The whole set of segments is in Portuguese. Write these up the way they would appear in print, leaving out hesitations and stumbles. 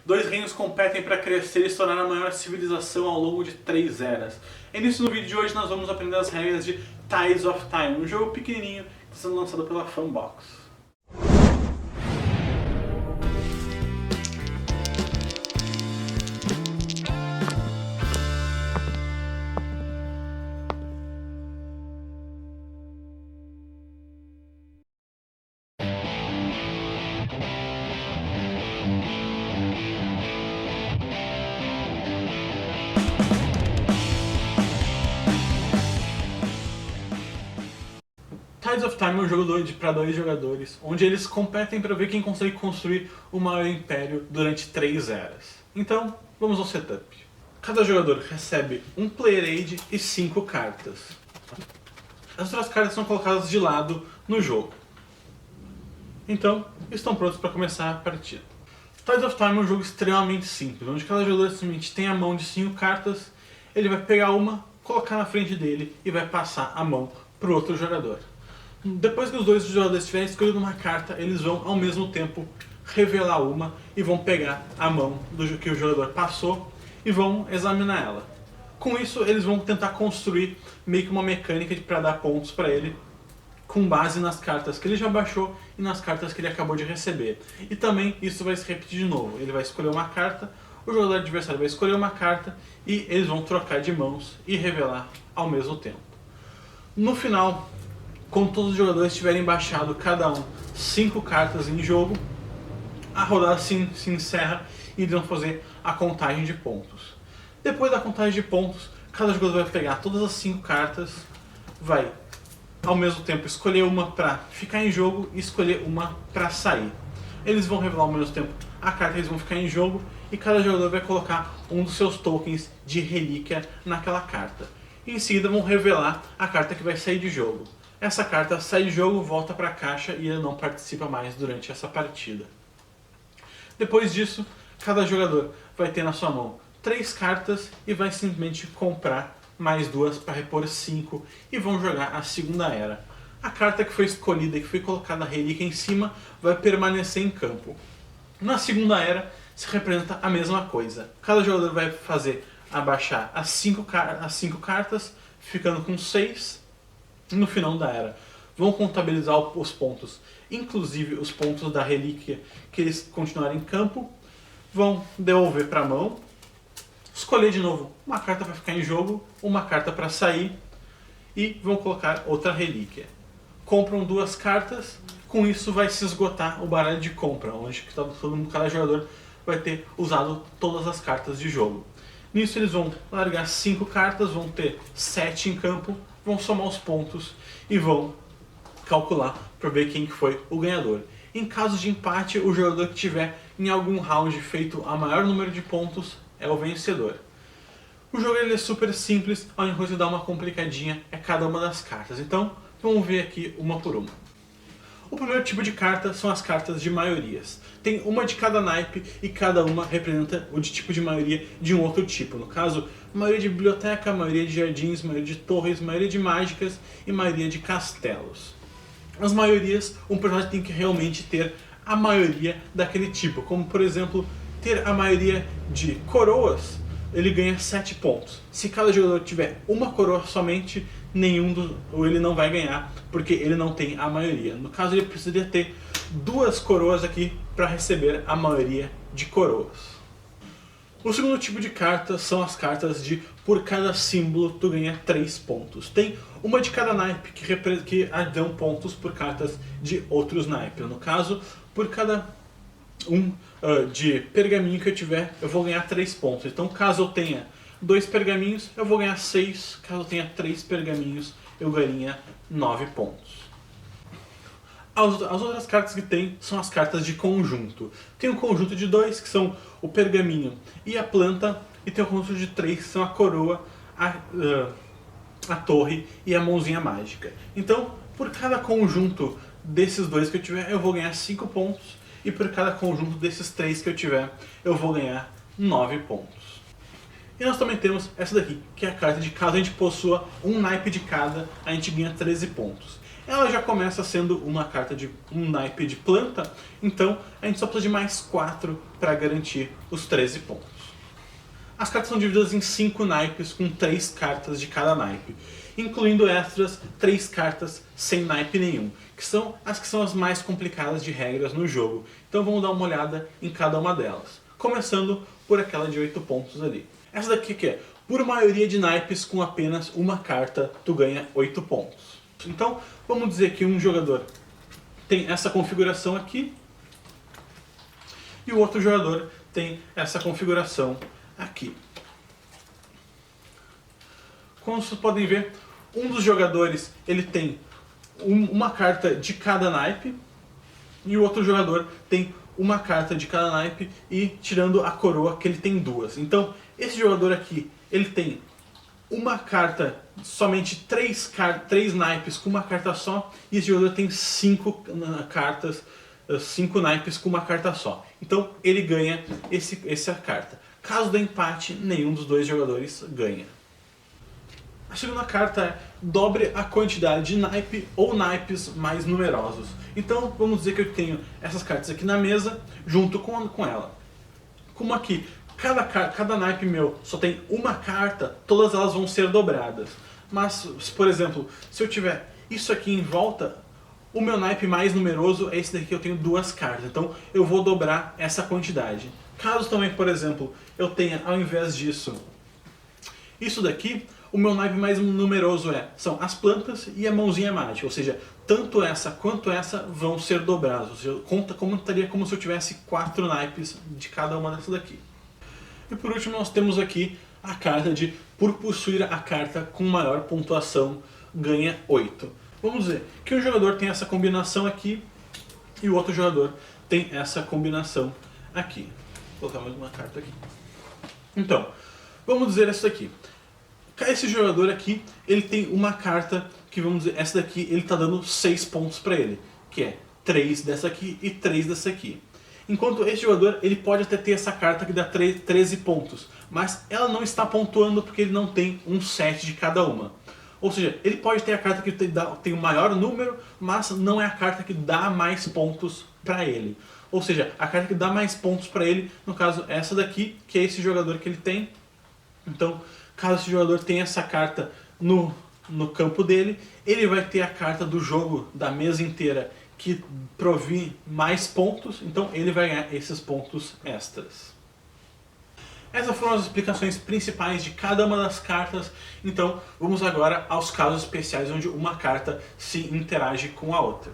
Dois reinos competem para crescer e se tornar a maior civilização ao longo de 3 eras. E nisso, no vídeo de hoje, nós vamos aprender as regras de Tides of Time, um jogo pequenininho que está sendo lançado pela Funbox. Tides of Time é um jogo para 2 jogadores, onde eles competem para ver quem consegue construir o maior império durante 3 eras. Então, vamos ao setup. Cada jogador recebe um Player Aid e 5 cartas. As outras cartas são colocadas de lado no jogo. Então, estão prontos para começar a partida. Tides of Time é um jogo extremamente simples, onde cada jogador simplesmente tem a mão de 5 cartas, ele vai pegar uma, colocar na frente dele e vai passar a mão para o outro jogador. Depois que os dois jogadores tiverem escolhido uma carta, eles vão ao mesmo tempo revelar uma e vão pegar a mão que o jogador passou e vão examinar ela. Com isso, eles vão tentar construir meio que uma mecânica para dar pontos para ele, com base nas cartas que ele já baixou e nas cartas que ele acabou de receber. E também isso vai se repetir de novo. Ele vai escolher uma carta, o jogador adversário vai escolher uma carta e eles vão trocar de mãos e revelar ao mesmo tempo. No final, quando todos os jogadores tiverem baixado cada um 5 cartas em jogo, a rodada se encerra e eles vão fazer a contagem de pontos. Depois da contagem de pontos, cada jogador vai pegar todas as 5 cartas, vai ao mesmo tempo escolher uma para ficar em jogo e escolher uma para sair. Eles vão revelar ao mesmo tempo a carta que eles vão ficar em jogo e cada jogador vai colocar um dos seus tokens de relíquia naquela carta. E em seguida vão revelar a carta que vai sair de jogo. Essa carta sai de jogo, volta para a caixa e ele não participa mais durante essa partida. Depois disso, cada jogador vai ter na sua mão 3 cartas e vai simplesmente comprar mais 2 para repor 5 e vão jogar a segunda era. A carta que foi escolhida e que foi colocada a relíquia em cima vai permanecer em campo. Na segunda era se representa a mesma coisa. Cada jogador vai fazer abaixar as 5 cartas, ficando com 6. No final da era, vão contabilizar os pontos, inclusive os pontos da relíquia que eles continuarem em campo, vão devolver para a mão, escolher de novo uma carta para ficar em jogo, uma carta para sair e vão colocar outra relíquia. Compram 2 cartas, com isso vai se esgotar o baralho de compra, onde cada jogador vai ter usado todas as cartas de jogo. Nisso eles vão largar 5 cartas, vão ter 7 em campo, vão somar os pontos e vão calcular para ver quem foi o ganhador. Em caso de empate, o jogador que tiver em algum round feito a maior número de pontos é o vencedor. O jogo ele é super simples, a única coisa que dá uma complicadinha é cada uma das cartas. Então, vamos ver aqui uma por uma. O primeiro tipo de carta são as cartas de maiorias. Tem uma de cada naipe e cada uma representa o tipo de maioria de um outro tipo. No caso, maioria de biblioteca, maioria de jardins, maioria de torres, maioria de mágicas e maioria de castelos. As maiorias, um personagem tem que realmente ter a maioria daquele tipo. Como, por exemplo, ter a maioria de coroas, ele ganha 7 pontos. Se cada jogador tiver uma coroa somente, ele não vai ganhar, porque ele não tem a maioria. No caso, ele precisaria ter 2 coroas aqui para receber a maioria de coroas. O segundo tipo de carta são as cartas de por cada símbolo tu ganha 3 pontos. Tem uma de cada naipe que dão pontos por cartas de outros naipes. No caso, por cada de pergaminho que eu tiver, eu vou ganhar 3 pontos. Então, caso eu tenha 2 pergaminhos, eu vou ganhar 6. Caso eu tenha 3 pergaminhos, eu ganharia 9 pontos. As outras cartas que tem são as cartas de conjunto. Tem um conjunto de 2, que são o pergaminho e a planta, e tem um conjunto de 3, que são a coroa, a torre e a mãozinha mágica. Então, por cada conjunto desses 2 que eu tiver, eu vou ganhar 5 pontos, e por cada conjunto desses 3 que eu tiver, eu vou ganhar 9 pontos. E nós também temos essa daqui, que é a carta de caso a gente possua um naipe de cada, a gente ganha 13 pontos. ela já começa sendo uma carta de um naipe de planta, então a gente só precisa de mais 4 para garantir os 13 pontos. As cartas são divididas em 5 naipes com 3 cartas de cada naipe, incluindo extras 3 cartas sem naipe nenhum, que são as mais complicadas de regras no jogo. Então vamos dar uma olhada em cada uma delas, começando por aquela de 8 pontos ali. Essa daqui que é, por maioria de naipes com apenas uma carta, tu ganha 8 pontos. Então vamos dizer que um jogador tem essa configuração aqui, e o outro jogador tem essa configuração aqui. Como vocês podem ver, um dos jogadores ele tem uma carta de cada naipe e o outro jogador tem uma carta de cada naipe e tirando a coroa que ele tem 2. Então esse jogador aqui ele tem uma carta, somente 3 naipes com uma carta só, e esse jogador tem 5 cartas, 5 naipes com uma carta só. Então ele ganha essa carta. Caso dê empate, nenhum dos dois jogadores ganha. A segunda carta é dobre a quantidade de naipe ou naipes mais numerosos. Então vamos dizer que eu tenho essas cartas aqui na mesa junto com ela. Como aqui cada naipe meu só tem uma carta, todas elas vão ser dobradas. Mas, por exemplo, se eu tiver isso aqui em volta, o meu naipe mais numeroso é esse daqui que eu tenho 2 cartas. Então eu vou dobrar essa quantidade. Caso também, por exemplo, eu tenha ao invés disso, isso daqui, o meu naipe mais numeroso são as plantas e a mãozinha mágica. Ou seja, tanto essa quanto essa vão ser dobradas. Ou seja, contaria como se eu tivesse 4 naipes de cada uma dessas daqui. E por último nós temos aqui a carta de por possuir a carta com maior pontuação ganha 8. Vamos dizer que um jogador tem essa combinação aqui e o outro jogador tem essa combinação aqui. Vou colocar mais uma carta aqui. Então, vamos dizer essa aqui. Esse jogador aqui, ele tem uma carta que, vamos dizer, essa daqui ele está dando 6 pontos para ele, que é 3 dessa aqui e 3 dessa aqui. Enquanto esse jogador, ele pode até ter essa carta que dá 13 pontos, mas ela não está pontuando porque ele não tem um 7 de cada uma. Ou seja, ele pode ter a carta que tem o maior número, mas não é a carta que dá mais pontos para ele. Ou seja, a carta que dá mais pontos para ele, no caso essa daqui, que é esse jogador que ele tem. Então, caso esse jogador tenha essa carta no campo dele, ele vai ter a carta do jogo da mesa inteira que provê mais pontos, então ele vai ganhar esses pontos extras. Essas foram as explicações principais de cada uma das cartas, então vamos agora aos casos especiais onde uma carta se interage com a outra.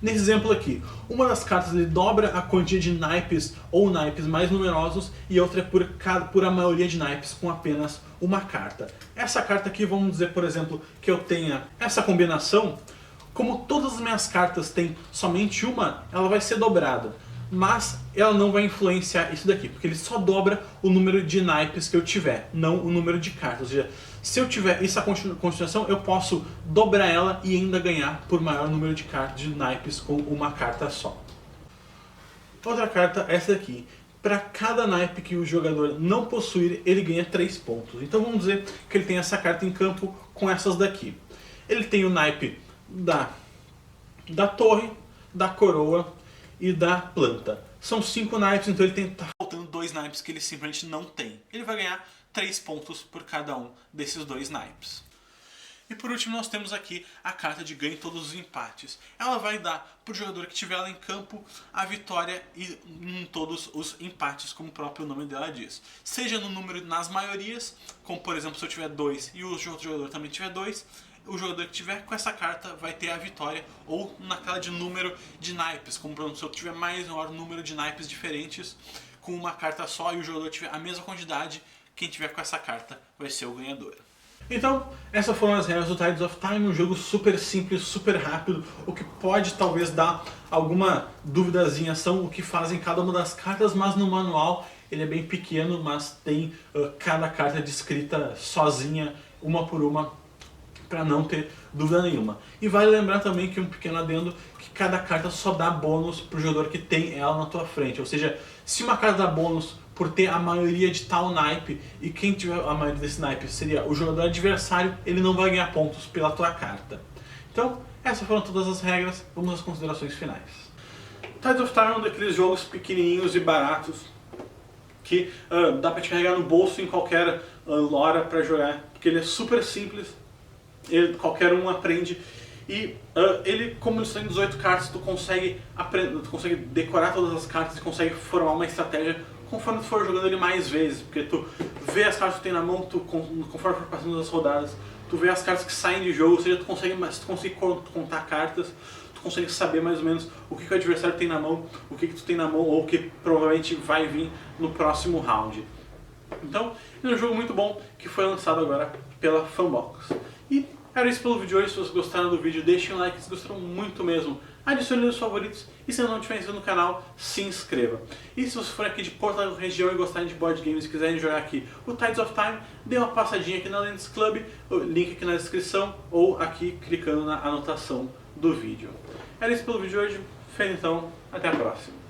Nesse exemplo aqui, uma das cartas ele dobra a quantidade de naipes ou naipes mais numerosos e outra é por a maioria de naipes com apenas uma carta. Essa carta aqui, vamos dizer por exemplo que eu tenha essa combinação, como todas as minhas cartas têm somente uma, ela vai ser dobrada. Mas ela não vai influenciar isso daqui, porque ele só dobra o número de naipes que eu tiver, não o número de cartas. Ou seja, se eu tiver essa continuação, eu posso dobrar ela e ainda ganhar por maior número de cartas de naipes com uma carta só. Outra carta, essa daqui. Para cada naipe que o jogador não possuir, ele ganha 3 pontos. Então vamos dizer que ele tem essa carta em campo com essas daqui. Ele tem o naipe da torre, da coroa e da planta. São 5 naipes, então ele tá faltando 2 naipes que ele simplesmente não tem. Ele vai ganhar 3 pontos por cada um desses 2 naipes. E por último nós temos aqui a carta de ganhe todos os empates. Ela vai dar para o jogador que tiver ela em campo a vitória em todos os empates, como o próprio nome dela diz. Seja no número nas maiorias, como por exemplo se eu tiver 2 e o outro jogador também tiver 2, o jogador que tiver com essa carta vai ter a vitória, ou naquela de número de naipes, como por exemplo se eu tiver maior número de naipes diferentes com uma carta só e o jogador tiver a mesma quantidade, quem tiver com essa carta vai ser o ganhador. Então, essas foram as regras do Tides of Time, um jogo super simples, super rápido. O que pode talvez dar alguma duvidazinha são o que fazem cada uma das cartas, mas no manual ele é bem pequeno, mas tem cada carta descrita sozinha, uma por uma, para não ter dúvida nenhuma. E vale lembrar também que um pequeno adendo, que cada carta só dá bônus pro jogador que tem ela na tua frente. Ou seja, se uma carta dá bônus por ter a maioria de tal naipe, e quem tiver a maioria desse naipe seria o jogador adversário, ele não vai ganhar pontos pela tua carta. Então, essas foram todas as regras, vamos às considerações finais. Tides of Time é um daqueles jogos pequenininhos e baratos que dá pra te carregar no bolso em qualquer hora pra jogar, porque ele é super simples, qualquer um aprende. E ele, como ele tem 18 cartas, tu consegue decorar todas as cartas e consegue formar uma estratégia conforme tu for jogando ele mais vezes, porque tu vê as cartas que tu tem na mão, conforme for passando as rodadas, tu vê as cartas que saem de jogo, ou seja, tu consegue contar cartas, tu consegue saber mais ou menos o que o adversário tem na mão, o que tu tem na mão, ou o que provavelmente vai vir no próximo round. Então, é um jogo muito bom que foi lançado agora pela Funbox. E era isso pelo vídeo de hoje. Se vocês gostaram do vídeo, deixem um like, se gostaram muito mesmo, adicione nos favoritos, e se não tiver inscrito no canal, se inscreva. E se você for aqui de Porto Alegre região e gostarem de board games e quiserem jogar aqui o Tides of Time, dê uma passadinha aqui na Lens Club, o link aqui na descrição, ou aqui clicando na anotação do vídeo. Era isso pelo vídeo de hoje, então, até a próxima.